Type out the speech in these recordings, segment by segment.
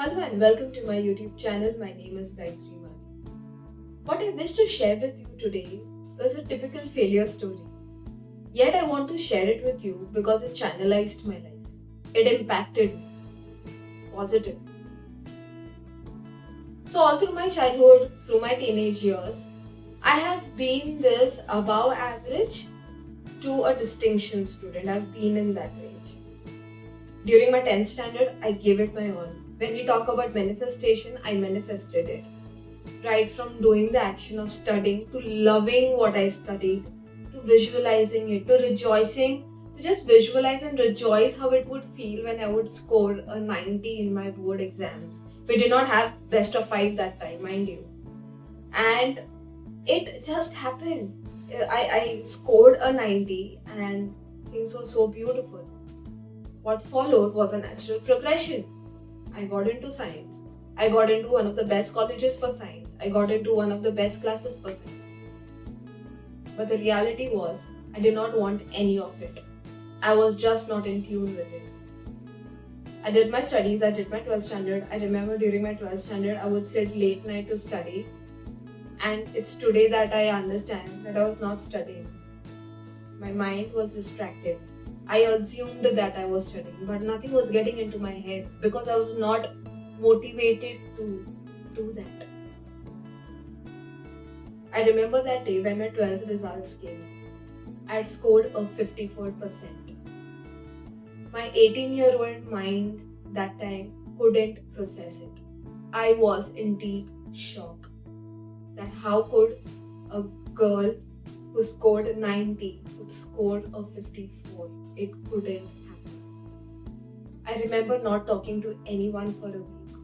Hello and welcome to my YouTube channel. My name is Gayatri. What I wish to share with you today is a typical failure story. Yet I want to share it with you because it channelized my life. It impacted me. Positive. So all through my childhood, through my teenage years, I have been this above average to a distinction student. I've been in that range. During my 10th standard, I gave it my all. When we talk about manifestation, I manifested it. Right from doing the action of studying, to loving what I studied, to visualizing it, to rejoicing, to just visualize and rejoice how it would feel when I would score a 90 in my board exams. We did not have best of 5 that time, mind you. And it just happened. I scored a 90 and things were so beautiful. What followed was a natural progression. I got into science. I got into one of the best colleges for science. I got into one of the best classes for science. But the reality was, I did not want any of it. I was just not in tune with it. I did my studies, I did my 12th standard. I remember during my 12th standard, I would sit late night to study. And it's today that I understand that I was not studying. My mind was distracted. I assumed that I was studying, but nothing was getting into my head because I was not motivated to do that. I remember that day when my 12th results came. I had scored a 54%. My 18-year-old mind that time couldn't process it. I was in deep shock. That how could a girl who scored 90 would score a 54? It couldn't happen. I remember not talking to anyone for a week.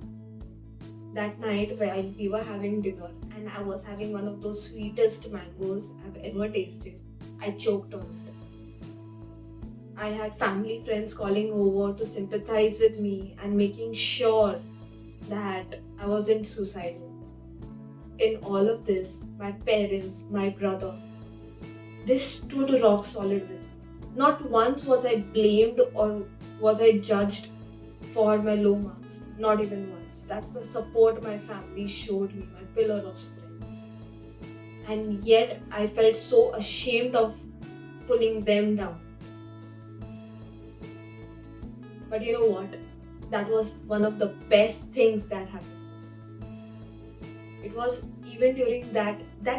That night while we were having dinner and I was having one of those sweetest mangoes I've ever tasted, I choked on it. I had family friends calling over to sympathize with me and making sure that I wasn't suicidal. In all of this, my parents, my brother, they stood rock solid with me. Not once was I blamed or was I judged for my low marks. Not even once. That's the support my family showed me, my pillar of strength. And yet I felt so ashamed of pulling them down. But you know what? That was one of the best things that happened. It was even during that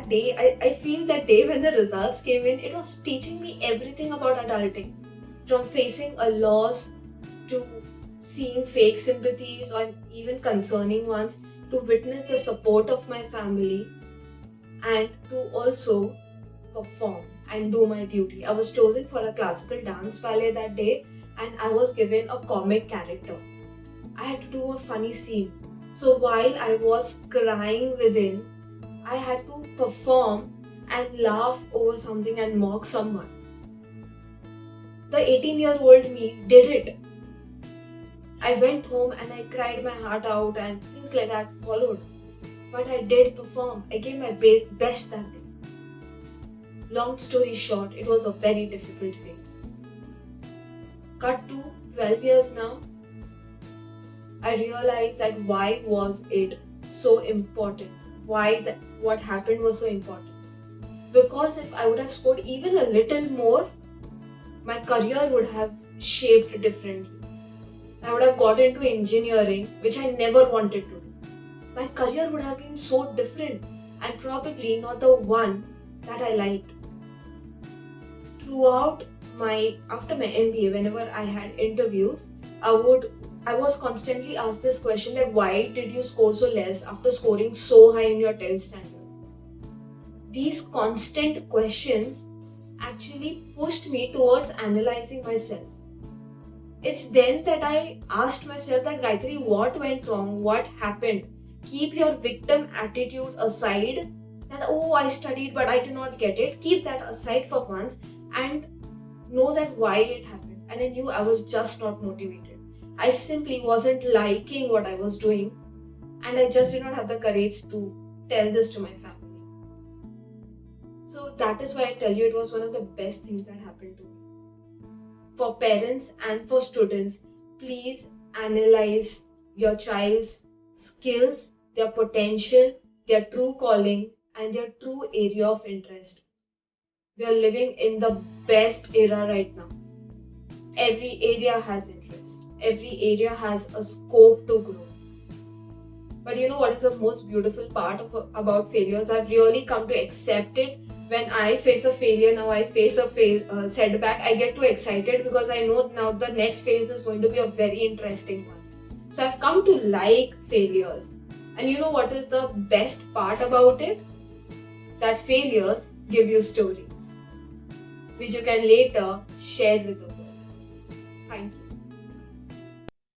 day, I feel that day when the results came in, it was teaching me everything about adulting. From facing a loss to seeing fake sympathies or even concerning ones, to witness the support of my family and to also perform and do my duty. I was chosen for a classical dance ballet that day and I was given a comic character. I had to do a funny scene. So while I was crying within, I had to perform and laugh over something and mock someone. The 18-year-old me did it. I went home and I cried my heart out and things like that followed. But I did perform. I gave my best that day. Long story short, it was a very difficult phase. Cut to 12 years now. I realized that why was it so important? What happened was so important. Because if I would have scored even a little more, my career would have shaped differently. I would have got into engineering, which I never wanted to do. My career would have been so different and probably not the one that I liked. After my MBA, whenever I had interviews, I was constantly asked this question that why did you score so less after scoring so high in your 10th standard? These constant questions actually pushed me towards analyzing myself. It's then that I asked myself that Gayatri, what went wrong? What happened? Keep your victim attitude aside, that oh, I studied but I did not get it. Keep that aside for once and know that why it happened. And I knew I was just not motivated. I simply wasn't liking what I was doing and I just did not have the courage to tell this to my family. So that is why I tell you it was one of the best things that happened to me. For parents and for students, please analyze your child's skills, their potential, their true calling, and their true area of interest. We are living in the best era right now. Every area has interest, every area has a scope to grow. But you know what is the most beautiful part about failures? I've really come to accept it. When I face a failure, now I face a setback, I get too excited because I know now the next phase is going to be a very interesting one. So I've come to like failures. And you know what is the best part about it? That failures give you stories, which you can later share with the world. Thank you.